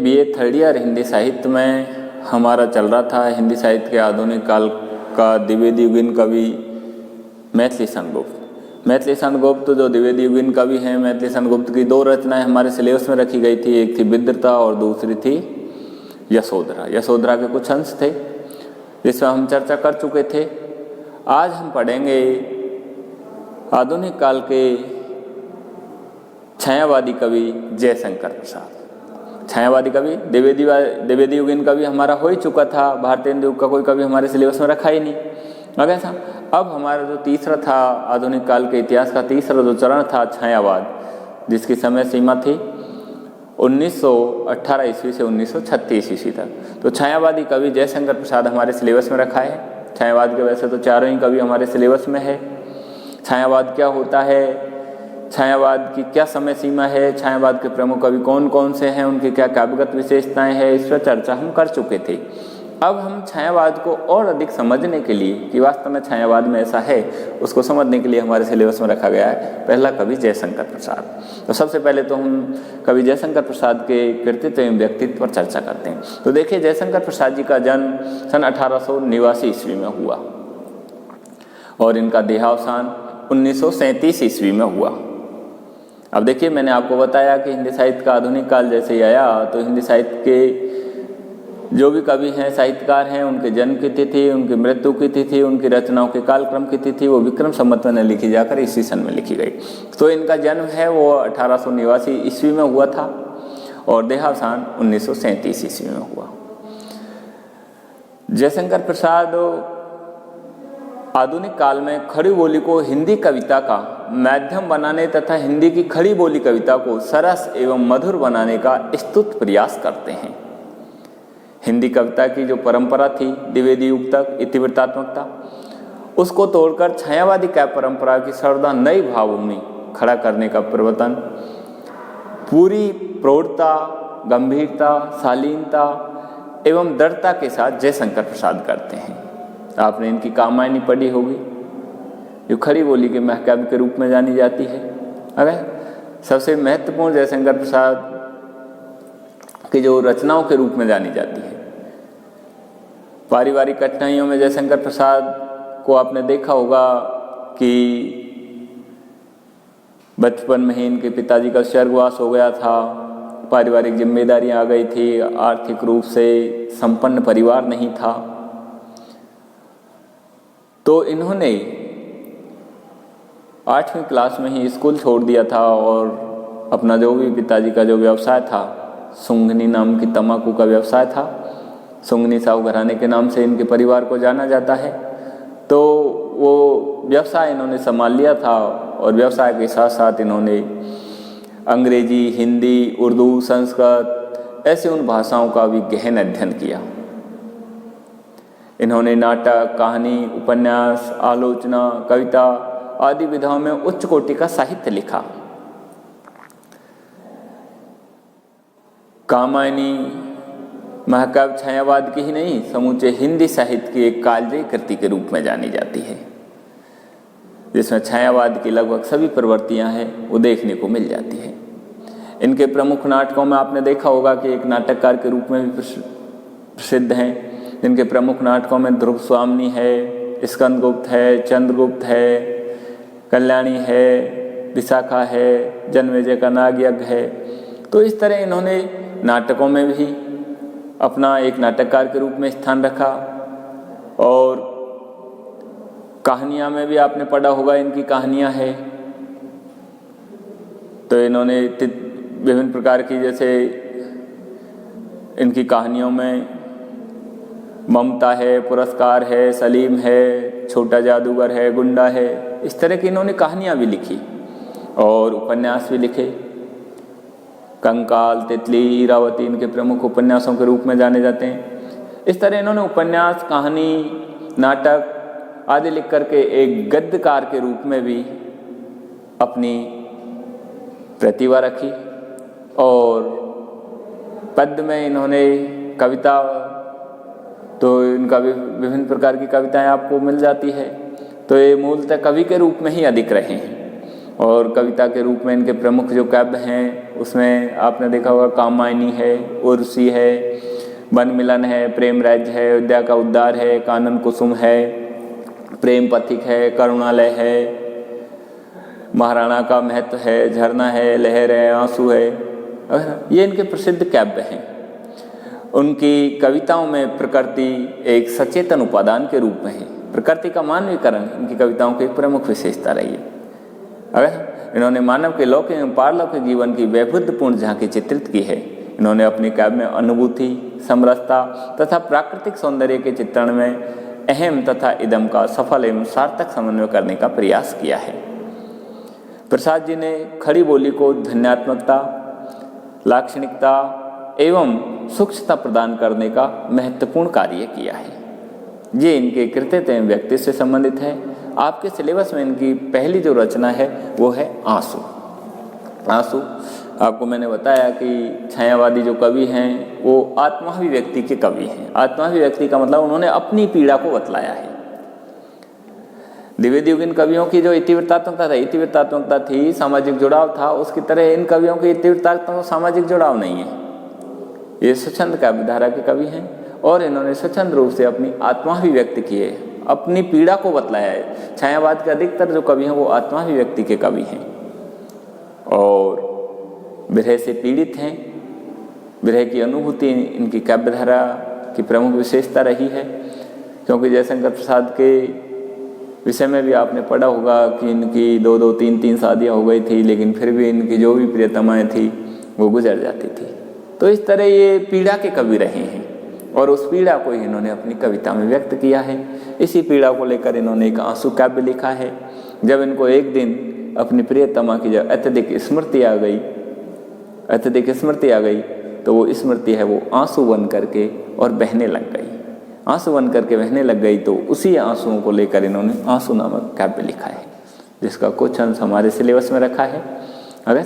BA third year Hindi साहित्य में हमारा चल रहा था हिंदी साहित्य के आधुनिक काल का द्विवेदी युगीन कवि मैथिली शरण गुप्त। मैथिली शरण गुप्त जो द्विवेदी युगीन कवि हैं, मैथिली शरण गुप्त की दो रचनाएं हमारे सिलेबस में रखी गई थी। एक थी विद्रता और दूसरी थी यशोधरा। यशोधरा के कुछ अंश थे जिसमें हम चर्चा कर चुके थे। आज हम पढ़ेंगे आधुनिक काल के छायावादी कवि जयशंकर प्रसाद। छायावादी कवि द्विवेदी युगीन कवि हमारा हो ही चुका था। भारतीय हिंदी युग का कोई कवि हमारे सिलेबस में रखा ही नहीं। अब ऐसा अब हमारा जो तीसरा था आधुनिक काल के इतिहास का तीसरा जो चरण था छायावाद, जिसकी समय सीमा थी 1918 ईस्वी से 1936 ईस्वी तक। तो छायावादी कवि जयशंकर प्रसाद हमारे सिलेबस में रखा है। छायावाद के वैसे तो चारों ही कवि हमारे सिलेबस में है। छायावाद क्या होता है, छायावाद की क्या समय सीमा है, छायावाद के प्रमुख कवि कौन कौन से हैं, उनकी क्या काव्यगत विशेषताएं हैं, इस पर चर्चा हम कर चुके थे। अब हम छायावाद को और अधिक समझने के लिए कि वास्तव में छायावाद में ऐसा है, उसको समझने के लिए हमारे सिलेबस में रखा गया है पहला कवि जयशंकर प्रसाद। तो सबसे पहले तो हम कवि जयशंकर प्रसाद के कृतित्व एवं व्यक्तित्व पर चर्चा करते हैं। तो देखिए, जयशंकर प्रसाद जी का जन्म सन 1889 ईस्वी में हुआ और इनका देहावसान 1937 ईस्वी में हुआ। अब देखिए, मैंने आपको बताया कि हिंदी साहित्य का आधुनिक काल जैसे ही आया तो हिंदी साहित्य के जो भी कवि हैं, साहित्यकार हैं, उनके जन्म की तिथि, उनकी मृत्यु की तिथि, उनकी रचनाओं के कालक्रम की तिथि वो विक्रम संवत में न लिखी जाकर ईस्वी सन में लिखी गई। तो इनका जन्म है वो 1889 ईस्वी में हुआ था और देहावसान 1937 ईस्वी में हुआ। जयशंकर प्रसाद आधुनिक काल में खड़ी बोली को हिंदी कविता का माध्यम बनाने तथा हिंदी की खड़ी बोली कविता को सरस एवं मधुर बनाने का स्तुत प्रयास करते हैं। हिंदी कविता की जो परंपरा थी द्विवेदी युग तक इतिवृत्तात्मकता, उसको तोड़कर छायावादी काव्य परंपरा की सर्वदा नई भावभूमि खड़ा करने का प्रवर्तन पूरी प्रौढ़ता, गंभीरता, शालीनता एवं दृढ़ता के साथ जयशंकर प्रसाद करते हैं। आपने इनकी कामायनी पढ़ी होगी, जो खड़ी बोली के महाकाव्य के रूप में जानी जाती है। अगर सबसे महत्वपूर्ण जयशंकर प्रसाद की जो रचनाओं के रूप में जानी जाती है। पारिवारिक कठिनाइयों में जयशंकर प्रसाद को आपने देखा होगा कि बचपन में ही इनके पिताजी का स्वर्गवास हो गया था, पारिवारिक जिम्मेदारियां आ गई थी, आर्थिक रूप से संपन्न परिवार नहीं था। तो इन्होंने 8वीं क्लास में ही स्कूल छोड़ दिया था और अपना जो भी पिताजी का जो व्यवसाय था, सुंगनी नाम की तंबाकू का व्यवसाय था, सुंगनी साहू घराने के नाम से इनके परिवार को जाना जाता है। तो वो व्यवसाय इन्होंने संभाल लिया था और व्यवसाय के साथ साथ इन्होंने अंग्रेजी, हिंदी, उर्दू, संस्कृत ऐसे उन भाषाओं का भी गहन अध्ययन किया। इन्होंने नाटक, कहानी, उपन्यास, आलोचना, कविता आदि विधाओं में उच्च कोटि का साहित्य लिखा। कामायनी महाकाव्य छायावाद की ही नहीं, समूचे हिंदी साहित्य की एक कालजयी कृति के रूप में जानी जाती है, जिसमें छायावाद की लगभग सभी प्रवृत्तियां हैं वो देखने को मिल जाती है। इनके प्रमुख नाटकों में आपने देखा होगा कि एक नाटककार के रूप में भी प्रसिद्ध हैं। जिनके प्रमुख नाटकों में ध्रुव स्वामिनी है, स्कंदगुप्त है, चंद्रगुप्त है, कल्याणी है, विशाखा है, जन्मेजय का नागयज्ञ है। तो इस तरह इन्होंने नाटकों में भी अपना एक नाटककार के रूप में स्थान रखा और कहानियाँ में भी आपने पढ़ा होगा इनकी कहानियाँ हैं। तो इन्होंने विभिन्न प्रकार की, जैसे इनकी कहानियों में ममता है, पुरस्कार है, सलीम है, छोटा जादूगर है, गुंडा है, इस तरह की इन्होंने कहानियाँ भी लिखी और उपन्यास भी लिखे। कंकाल, तितली, इरावती इनके प्रमुख उपन्यासों के रूप में जाने जाते हैं। इस तरह इन्होंने उपन्यास, कहानी, नाटक आदि लिख करके एक गद्यकार के रूप में भी अपनी प्रतिभा रखी और पद्य में इन्होंने कविता, तो इनका विभिन्न प्रकार की कविताएं आपको मिल जाती है। तो ये मूलतः कवि के रूप में ही अधिक रहे हैं और कविता के रूप में इनके प्रमुख जो काव्य हैं उसमें आपने देखा होगा कामायनी है, उर्वशी है, वन मिलन है, प्रेम राज्य है, अयोध्या का उद्धार है, कानन कुसुम है, प्रेम पथिक है, करुणालय है, महाराणा का महत्व है, झरना है, लहर है, आंसू है। ये इनके प्रसिद्ध काव्य हैं। उनकी कविताओं में प्रकृति एक सचेतन उपादान के रूप में है। प्रकृति का मानवीकरण इनकी कविताओं की एक प्रमुख विशेषता रही है। अगर इन्होंने मानव के लौकिक एवं पारलौकिक जीवन की वैभवपूर्ण झांकी चित्रित की है। इन्होंने अपने काव्य में अनुभूति, समरसता तथा प्राकृतिक सौंदर्य के चित्रण में अहम तथा इदम का सफल एवं सार्थक समन्वय करने का प्रयास किया है। प्रसाद जी ने खड़ी बोली को ध्वन्यात्मकता, लाक्षणिकता एवं सूक्ष्मता प्रदान करने का महत्वपूर्ण कार्य किया है। ये इनके कृतित्व एवं व्यक्तित्व से संबंधित है। आपके सिलेबस में इनकी पहली जो रचना है वो है आंसू। आंसू आपको मैंने बताया कि छायावादी जो कवि हैं वो आत्माभिव्यक्ति के कवि हैं। आत्माभिव्यक्ति का मतलब उन्होंने अपनी पीड़ा को बतलाया है। द्विवेदयुगीन कवियों की जो इतिवृत्तात्मकता थी, सामाजिक जुड़ाव था, उसकी तरह इन कवियों की इतिवृत्तात्मक सामाजिक जुड़ाव नहीं है। ये स्वच्छंद काव्यधारा के कवि हैं और इन्होंने स्वच्छंद रूप से अपनी आत्माभिव्यक्ति की है, अपनी पीड़ा को बतलाया है। छायावाद के अधिकतर जो कवि हैं वो आत्माभिव्यक्ति के कवि हैं और विरह से पीड़ित हैं। विरह की अनुभूति इनकी काव्यधारा की प्रमुख विशेषता रही है, क्योंकि जयशंकर प्रसाद के विषय में भी आपने पढ़ा होगा कि इनकी 2-2, 3-3 शादियाँ हो गई थी, लेकिन फिर भी इनकी जो भी प्रियतमाएँ थी वो गुजर जाती थी। तो इस तरह ये पीड़ा के कवि रहे हैं और उस पीड़ा को ही इन्होंने अपनी कविता में व्यक्त किया है। इसी पीड़ा को लेकर इन्होंने एक आंसू काव्य लिखा है। जब इनको एक दिन अपनी प्रियतमा की जब अत्यधिक स्मृति आ गई तो वो स्मृति है वो आंसू बन करके और बहने लग गई। आंसू बन करके बहने लग गई तो उसी आंसुओं को लेकर इन्होंने आंसू नामक काव्य लिखा है, जिसका कुछ अंश हमारे सिलेबस में रखा है। अगर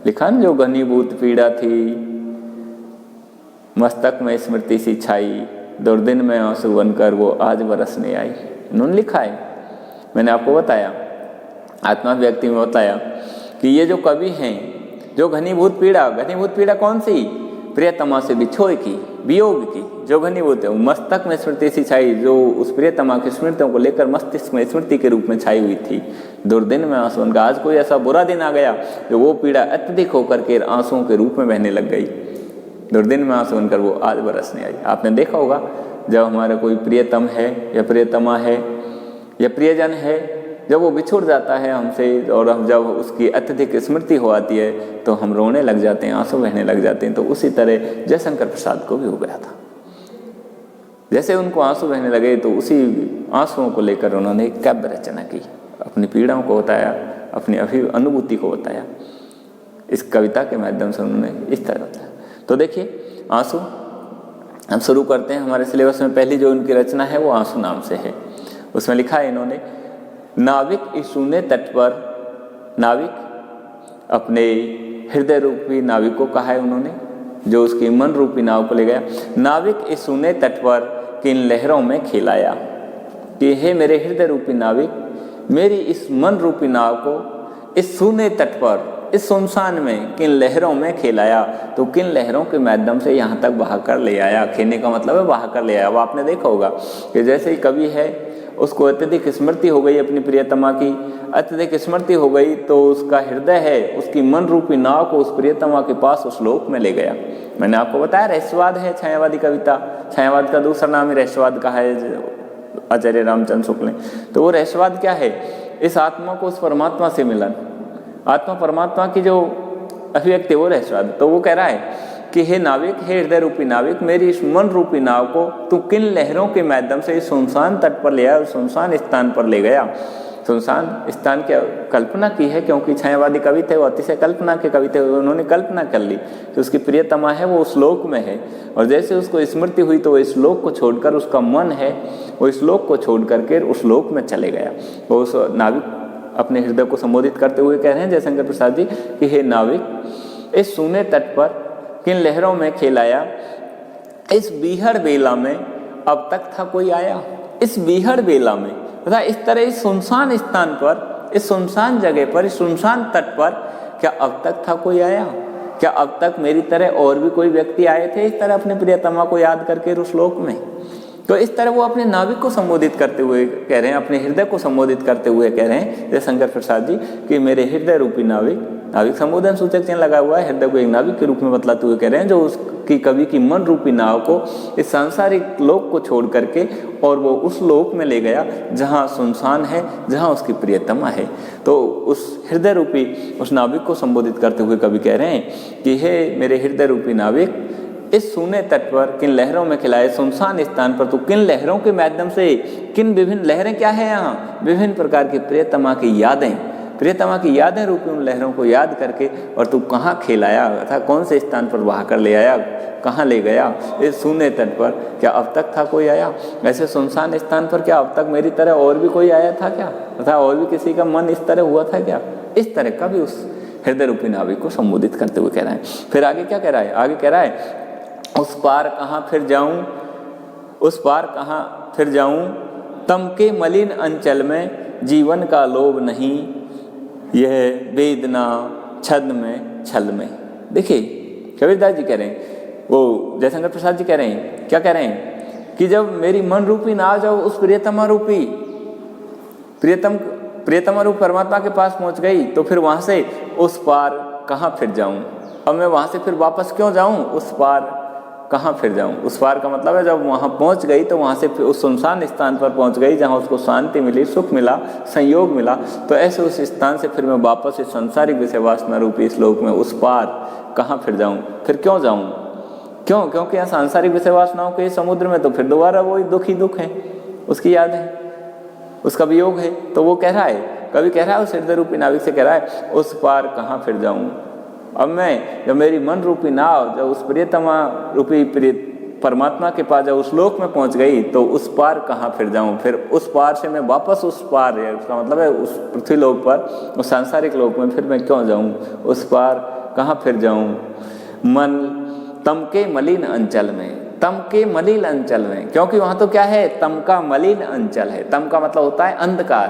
लिखा न, जो घनीभूत पीड़ा थी मस्तक में स्मृति सी छाई, दुर्दिन में आंसू बनकर वो आज बरसने आई। इन्होंने लिखा है। मैंने आपको बताया, आत्माभिव्यक्ति में बताया कि ये जो कवि हैं, जो घनीभूत पीड़ा कौन सी? प्रियतमा से बिछोह की, वियोग की जो घनीभूत है, मस्तक में स्मृति सी छाई, जो उस प्रियतमा की स्मृतियों को लेकर मस्तिष्क में स्मृति के रूप में छाई हुई थी। दुर्दिन में आंसू बनकर, आज कोई ऐसा बुरा दिन आ गया जो वो पीड़ा अत्यधिक होकर के आंसुओं के रूप में बहने लग गई। दुर्दिन में आंसू बनकर वो आज बरसने आई। आपने देखा होगा जब हमारा कोई प्रियतम है या प्रियतमा है या प्रियजन है, जब वो बिछुड़ जाता है हमसे और हम जब उसकी अत्यधिक स्मृति हो आती है तो हम रोने लग जाते हैं, आंसू बहने लग जाते हैं। तो उसी तरह जयशंकर प्रसाद को भी हो गया था। जैसे उनको आंसू बहने लगे तो उसी आंसुओं को लेकर उन्होंने एक काव्य रचना की, अपनी पीड़ाओं को बताया, अपनी अनुभूति को बताया। इस कविता के माध्यम से उन्होंने इस तरह बताया। तो देखिए आंसू हम शुरू करते हैं। हमारे सिलेबस में पहली जो उनकी रचना है वो आंसू नाम से है। उसमें लिखा है इन्होंने, नाविक इस सूने तट पर, नाविक अपने हृदय रूपी नाविक को कहा है उन्होंने, जो उसकी मन रूपी नाव को ले गया। नाविक इस सूने तट पर किन लहरों में खिलाया, कि हे मेरे हृदय रूपी नाविक, मेरी इस मन रूपी नाव को इस सूने तट पर, इस सुनसान में किन लहरों में खिलाया। तो किन लहरों के माध्यम से यहाँ तक बहाकर ले आया। खेने का मतलब है बहाकर ले आया। वो आपने देखा होगा कि जैसे ही कवि है उसको अत्यधिक स्मृति हो गई, अपनी प्रियतमा की अत्यधिक स्मृति हो गई, तो उसका हृदय है उसकी मन रूपी नाव को उस प्रियतमा के पास उस लोक में ले गया। मैंने आपको बताया रहस्यवाद है छायावादी कविता। छायावाद का दूसरा नाम ही रहस्यवाद का है, आचार्य रामचंद्र शुक्ल ने। तो वो रहस्यवाद क्या है? इस आत्मा को उस परमात्मा से मिलन, आत्मा परमात्मा की जो अभिव्यक्ति, वो रहस्यवाद। तो वो कह रहा है कि हे नाविक, हे हृदय रूपी नाविक, मेरी इस मन रूपी नाव को तू किन लहरों के माध्यम से इस सुनसान तट पर ले आया, सुनसान स्थान पर ले गया। सुनसान स्थान की कल्पना की है, क्योंकि छायावादी कवि थे, वो अतिशय कल्पना के कवि थे। उन्होंने कल्पना कर ली कि उसकी प्रियतमा है वो उस लोक में है, और जैसे उसको स्मृति हुई तो वो इस लोक को छोड़कर, उसका मन है वो इस लोक को छोड़ करके उस लोक में चले गया। वो उस नाविक अपने हृदय को संबोधित करते हुए कह रहे हैं जयशंकर प्रसाद जी कि हे नाविक, इस सूने तट पर किन लहरों में खेलाया, इस बीहड़ बेला में अब तक था कोई आया। इस बीहड़ बेला में तथा इस तरह इस सुनसान स्थान पर, इस सुनसान जगह पर, इस सुनसान तट पर क्या अब तक था कोई आया? क्या अब तक मेरी तरह और भी कोई व्यक्ति आए थे इस तरह अपने प्रियतमा को याद करके उस लोक में? तो इस तरह वो अपने नाविक को संबोधित करते हुए कह रहे हैं, अपने हृदय को संबोधित करते हुए कह रहे हैं जयशंकर प्रसाद जी कि मेरे हृदय रूपी नाविक, नाविक संबोधन सूचक चिन्ह लगा हुआ है, हृदय को एक नाविक के रूप में बतलाते हुए कह रहे हैं, जो उसकी कवि की मन रूपी नाव को इस सांसारिक लोक को छोड़ करके और वो उस लोक में ले गया जहाँ सुनसान है, जहाँ उसकी प्रियतमा है। तो उस हृदय रूपी उस नाविक को संबोधित करते हुए कवि कह रहे हैं कि हे मेरे हृदय रूपी नाविक, इस सूने तट पर किन लहरों में खिलाए सुनसान स्थान पर तू किन लहरों के माध्यम से, किन विभिन्न लहरें क्या है यहाँ, विभिन्न प्रकार की प्रियतमा की यादें, प्रियतमा की यादें रूपी उन लहरों को याद करके और तू कहाँ खेलाया था, कौन से स्थान पर बहा कर ले आया, कहाँ ले गया? इस सूने तट पर क्या अब तक था कोई आया? ऐसे सुनसान स्थान पर क्या अब तक मेरी तरह और भी कोई आया था क्या? तथा और भी किसी का मन इस तरह हुआ था क्या? इस तरह का भी उस हृदय रूपी नाविक को संबोधित करते हुए कह रहा है। फिर आगे क्या कह रहा है? आगे कह रहा है उस पार कहाँ फिर जाऊं, उस पार कहाँ फिर जाऊं, तम के मलिन अंचल में जीवन का लोभ नहीं, यह वेदना छद्म में छल में। देखिए कबीरदास जी कह रहे हैं, वो जयशंकर प्रसाद जी कह रहे हैं, क्या कह रहे हैं कि जब मेरी मन रूपी ना जाओ उस प्रियतमा रूपी प्रियतमा रूप परमात्मा के पास पहुंच गई, तो फिर वहां से उस पार कहाँ फिर जाऊं? अब मैं वहां से फिर वापस क्यों जाऊं? उस पार कहाँ फिर जाऊं? उस पार का मतलब है जब वहाँ पहुँच गई तो वहाँ से उस सुनसान स्थान पर पहुँच गई जहाँ उसको शांति मिली, सुख मिला, संयोग मिला, तो ऐसे उस स्थान से फिर मैं वापस इस संसारिक विषय वासना रूपी इस लोक में उस पार कहाँ फिर जाऊँ? फिर क्यों जाऊँ? क्यों? क्योंकि यहाँ सांसारिक विषय वासनाओं के समुद्र में तो फिर दोबारा वही दुख ही दुख है, उसकी याद है, उसका वियोग है। तो वो कह रहा है, कभी कह रहा है उस हृदय रूपी नाविक से कह रहा है उस पार कहाँ फिर जाऊँ? अब मैं जब मेरी मन रूपी नाव जब उस प्रियतमा रूपी परमात्मा के पास जब उस लोक में पहुंच गई तो उस पार कहाँ फिर जाऊं? फिर उस पार से मैं वापस उस पार है, उसका मतलब है उस पृथ्वी लोक पर, उस सांसारिक लोक में फिर मैं क्यों जाऊं? उस पार कहाँ फिर जाऊं? मन तम के मलिन अंचल में, तम के मलिन अंचल में, क्योंकि वहां तो क्या है? तम का मलिन अंचल है। तम का मतलब होता है अंधकार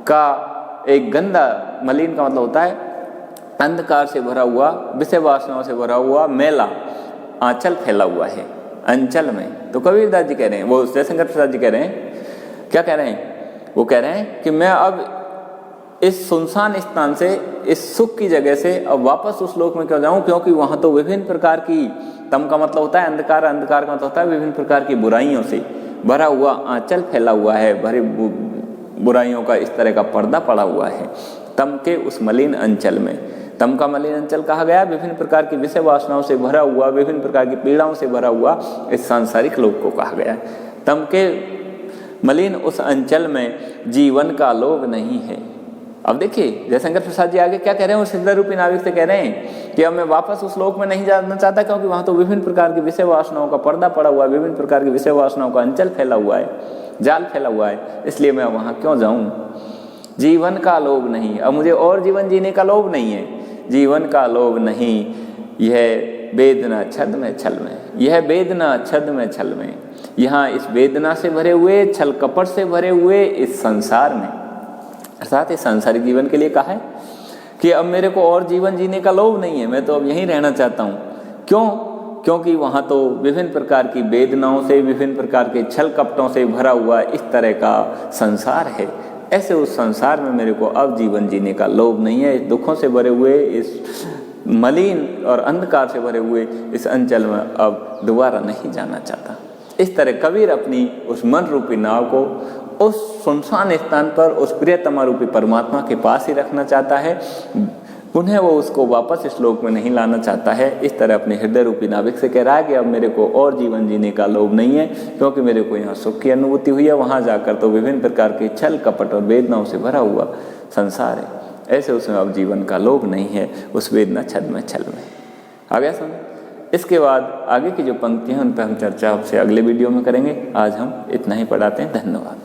का एक गंदा, मलिन का मतलब होता है अंधकार से भरा हुआ, विषय वासनाओं से भरा हुआ मैला आंचल फैला हुआ है अंचल में। तो कबीरदास जी कह रहे हैं, वो जयशंकर प्रसाद जी कह रहे हैं, क्या कह रहे हैं? वो कह रहे हैं कि मैं अब इस सुनसान स्थान से, इस सुख की जगह से अब वापस उस लोक में क्यों जाऊं? क्योंकि वहां तो विभिन्न प्रकार की, तम का मतलब होता है अंधकार, अंधकार का मतलब होता है विभिन्न प्रकार की बुराइयों से भरा हुआ आंचल फैला हुआ है, भरी बुराइयों का इस तरह का पर्दा पड़ा हुआ है तम के उस मलिन अंचल में। तम का मलिन अंचल कहा गया विभिन्न प्रकार की विषय वासनाओं से भरा हुआ, विभिन्न प्रकार की पीड़ाओं से भरा हुआ इस सांसारिक लोक को कहा गया। तम के मलिन उस अंचल में जीवन का लोभ नहीं है। अब देखिए जयशंकर प्रसाद जी आगे क्या कह रहे हैं, उस हृदय रूपी नाविक से कह रहे हैं कि अब मैं वापस उस लोक में नहीं जाना चाहता, क्योंकि वहां तो विभिन्न प्रकार की विषय वासनाओं का पर्दा पड़ा हुआ है, विभिन्न प्रकार की विषय वासनाओं का अंचल फैला हुआ है, जाल फैला हुआ है, इसलिए मैं वहां क्यों जाऊं? जीवन का लोभ नहीं, अब मुझे और जीवन जीने का लोभ नहीं है, जीवन का लोभ नहीं, यह वेदना छद में छल में, यह वेदना छद में छल में, यहाँ इस वेदना से भरे हुए, छल कपट से भरे हुए इस संसार में, अर्थात इस सांसारिक जीवन के लिए कहा है कि अब मेरे को और जीवन जीने का लोभ नहीं है, मैं तो अब यहीं रहना चाहता हूँ। क्यों? क्योंकि वहाँ तो विभिन्न प्रकार की वेदनाओं से, विभिन्न प्रकार के छल कपटों से भरा हुआ इस तरह का संसार है। ऐसे उस संसार में मेरे को अब जीवन जीने का लोभ नहीं है, इस दुखों से भरे हुए, इस मलिन और अंधकार से भरे हुए इस अंचल में अब दोबारा नहीं जाना चाहता। इस तरह कबीर अपनी उस मन रूपी नाव को उस सुनसान स्थान पर उस प्रियतमा रूपी परमात्मा के पास ही रखना चाहता है, पुनः वो उसको वापस इस लोक में नहीं लाना चाहता है। इस तरह अपने हृदय रूपी नाविक से कह रहा है कि अब मेरे को और जीवन जीने का लोभ नहीं है, क्योंकि मेरे को यहाँ सुख की अनुभूति हुई है, वहाँ जाकर तो विभिन्न प्रकार के छल कपट और वेदनाओं से भरा हुआ संसार है, ऐसे उसमें अब जीवन का लोभ नहीं है, उस वेदना छद में छल में। आ गया समझ? इसके बाद आगे की जो पंक्तियाँ उन पर हम चर्चा आपसे अगले वीडियो में करेंगे। आज हम इतना ही पढ़ाते हैं। धन्यवाद।